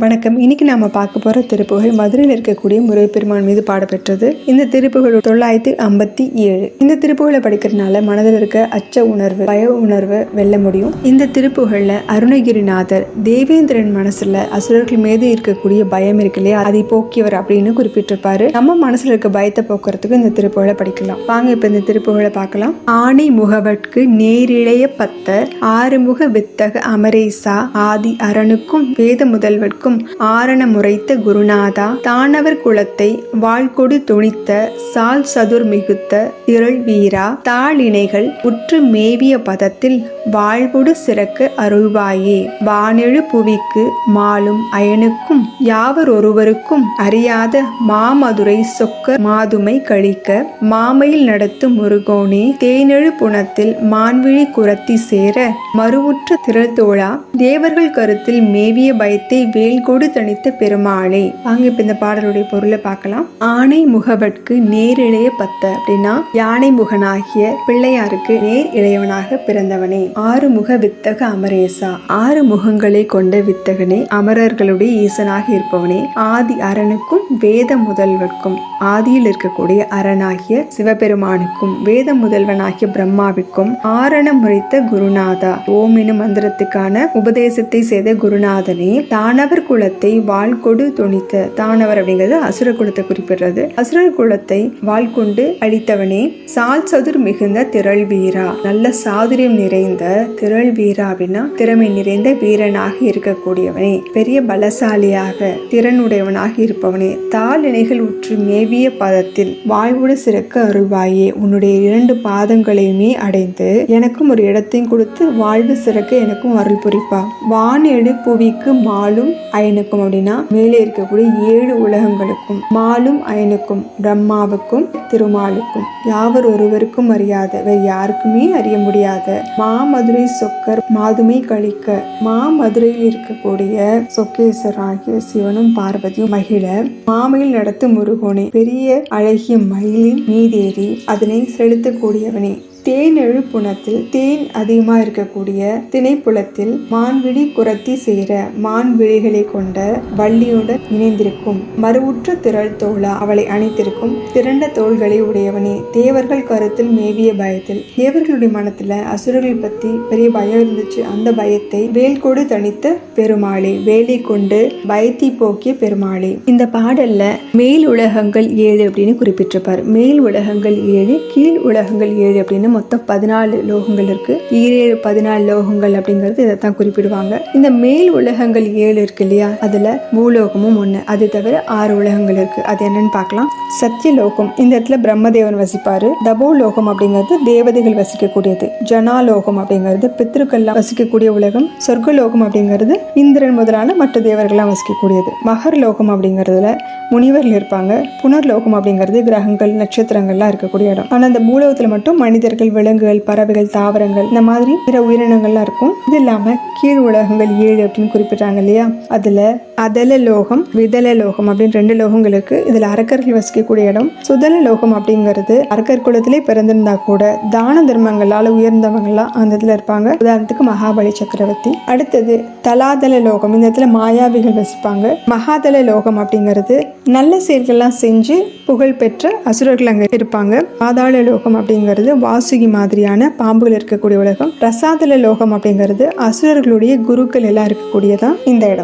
வணக்கம். இன்னைக்கு நாம பார்க்க போற திருப்புகழ் மதுரையில் இருக்கக்கூடிய முருகப்பெருமான் மீது பாடப்பெற்றது. இந்த திருப்புகழ் 957. இந்த திருப்புகழை படிக்கிறதுனால மனதில் இருக்க அச்ச உணர்வு, பய உணர்வு வெல்ல முடியும். இந்த திருப்புகழ்ல அருணகிரிநாதர் தேவேந்திரன் மனசுல அசுரர்கள் மீது இருக்கக்கூடிய பயம் இருக்கு இல்லையா, அதை போக்கியவர் அப்படின்னு குறிப்பிட்டிருப்பாரு. நம்ம மனசுல இருக்க பயத்தை போக்குறதுக்கு இந்த திருப்புகழை படிக்கலாம். வாங்க இப்ப இந்த திருப்புகழை பார்க்கலாம். ஆணை முகவட்கு நேரிழைய பத்தர் ஆறுமுக வித்தக அமரேசா ஆதி அரணுக்கும் வேத முதல்வர்க்கும் ஆரண முறைத்த குருநாதா தானவர் குலத்தை வாழ்கொடு துணித்த சால் சதுர் மிகுத்த திரள் வீரா தாளிணைகள் உற்று மேவிய பதத்தில் வாழ்வொடு சிறக்க அருள்வாயே வானெழு புவிக்கு மாலும் அயனுக்கும் யாவர் ஒருவருக்கும் அறியாத மாமதுரை சொக்க மாதுமை கழிக்க மாமையில் நடத்தும் முருகோனே தேனெழு புனத்தில் மான்விழி குரத்தி சேர மறுவுற்ற திரள்தோழா தேவர்கள் கருத்தில் மேவிய பயத்தை வேல்கொடு தனித்த பெருமாளே. வாங்க இப்ப இந்த பாடலுடைய பொருளை பார்க்கலாம். ஆணை முகவட்கு நேர் இளைய பத்த அப்படின்னா யானை முகனாகிய பிள்ளையாருக்கு நேர் இளையவனாக பிறந்தவனே. ஆறு முக வித்தக அமரேசா ஆறு முகங்களை கொண்ட வித்தகனே, அமரர்களுடைய ஈசனாக இருப்பவனே. ஆதி அரணுக்கும் வேத முதல்வர்க்கும் ஆதியில் இருக்கக்கூடிய அரணாகிய சிவபெருமானுக்கும் வேத முதல்வனாகிய பிரம்மாவிற்கும் ஆரண முறைத்த குருநாதா ஓம் எனும் மந்திரத்துக்கான உபதேசத்தை செய்த குருநாதனே. தானவர் குலத்தை வாழ்கொடு துணித்த, தானவர் அப்படிங்கிறது அசுர குலத்தை குறிப்பிடுறது. அசுரர் குலத்தை வாழ் கொண்டு அழித்தவனே. சால் சதுர் மிகுந்த திரள் வீரா நல்ல சாதுரியம் நிறைந்த திரள் வீரா அப்படின்னா திறமை நிறைந்த வீரனாக இருக்கக்கூடியவனே. பெரிய பலசாலியாக திறனுடையவனாக இருப்பவனே. தாள் இணைகள் உற்று மேவிய பாதத்தில் வாழ்வுடு சிறக்க அருள்வாயே. உன்னுடைய 2 பாதங்களையுமே அடைந்து எனக்கும் ஒரு இடத்தையும் கொடுத்து வாழ்வு சிறக்க எனக்கும் அருள் புரிப்பா. வான் எழு புவிக்கு மாலும் அயனுக்கும் அப்படின்னா மேலே இருக்கக்கூடிய 7 உலகங்களுக்கும் மாலும் அயனுக்கும் பிரம்மாவுக்கும் திருமாலுக்கும் யாவர் ஒருவருக்கும் அறியாத வேறு யாருக்குமே அறிய முடியாத மாமதுரை சொக்கர் மாதுமை கழிக்க மாமதுரையில் இருக்கக்கூடிய சொக்கேசர் ஆகிய சிவனும் பார்வதியும் மகிழ மாமையில் நடத்தும் முருகோனே பெரிய அழகிய மயிலின் மீதேறி அதனை செலுத்தக்கூடியவனே. தேன் எழு புனத்தில் தேன் அதிகமாக இருக்கக்கூடிய திணைப்புலத்தில் மான்விழி குரத்தி சேர மான் விழிகளை கொண்ட வள்ளியுடன் இணைந்திருக்கும் மறுவுற்ற திரள் தோளா அவளை அணைத்திருக்கும் திரண்ட தோள்களை உடையவனே. தேவர்கள் கருத்தில் மேவிய பயத்தில் தேவர்களுடைய மனத்துல அசுரர்கள் பத்தி பெரிய பயம் இருந்துச்சு. அந்த பயத்தை வேல்கொடு தனித்த பெருமாளே, வேலை கொண்டு பயத்தை போக்கிய பெருமாளே. இந்த பாடல்ல மேல் உலகங்கள் 7 அப்படின்னு குறிப்பிட்டிருப்பார். மேல் உலகங்கள் 7, கீழ் உலகங்கள் 7 அப்படின்னு மொத்தம் 14 லோகங்கள் இருக்கு. 14 லோகங்கள் அப்படிங்கிறது இதைத்தான் குறிப்பிடுவாங்க. இந்த மேல் உலகங்கள் 7 இருக்கு இல்லையா, அதுல பூலோகமும் 1. அது தவிர 6 உலகங்கள் இருக்கு. அது என்னன்னு பார்க்கலாம். சத்தியலோகம் இந்த இடத்துல பிரம்மதேவன் வசிப்பாரு. தபோலோகம் அப்படிங்கிறது தேவதைகள் வசிக்கக்கூடியது. ஜனாலோகம் அப்படிங்கிறது பித்ருக்கள்லாம் வசிக்கக்கூடிய உலகம். சொர்க்கலோகம் அப்படிங்கிறது இந்திரன் முதலான மற்ற தேவர்கள்லாம் வசிக்கக்கூடியது. மகர்லோகம் அப்படிங்கிறதுல முனிவர்கள் இருப்பாங்க. புனர்லோகம் அப்படிங்கிறது கிரகங்கள் நட்சத்திரங்கள்லாம் இருக்கக்கூடிய இடம். ஆனா அந்த பூலோகத்துல மட்டும் மனிதர்கள், விலங்குகள், பறவைகள், தாவரங்கள் இந்த மாதிரி பிற உயிரினங்கள்லாம் இருக்கும். இது இல்லாம கீழ் உலகங்கள் 7 அப்படின்னு குறிப்பிட்டாங்க இல்லையா, அதுல அதல லோகம் விதல லோகம் அப்படின்னு 2 லோகங்கள் இருக்கு. இதுல அரக்கர்கள் வசிக்கக்கூடிய இடம். சுதல லோகம் அப்படிங்கிறது அரக்கர் குலத்திலே பிறந்திருந்தா கூட தான தர்மங்களால உயர்ந்தவங்கலாம் அந்த இடத்துல இருப்பாங்க. உதாரணத்துக்கு மகாபலி சக்கரவர்த்தி. அடுத்தது தலாதல லோகம், இந்த இடத்துல மாயாவிகள் வசிப்பாங்க. மகாதல லோகம் அப்படிங்கிறது நல்ல செயல்கள்லாம் செஞ்சு புகழ் பெற்ற அசுரர்கள் அங்க இருப்பாங்க. பாதாள லோகம் அப்படிங்கிறது வாசுகி மாதிரியான பாம்புகள் இருக்கக்கூடிய உலகம். ரசாதல லோகம் அப்படிங்கிறது அசுரர்களுடைய குருக்கள் எல்லாம் இருக்கக்கூடியதான் இந்த இடம்.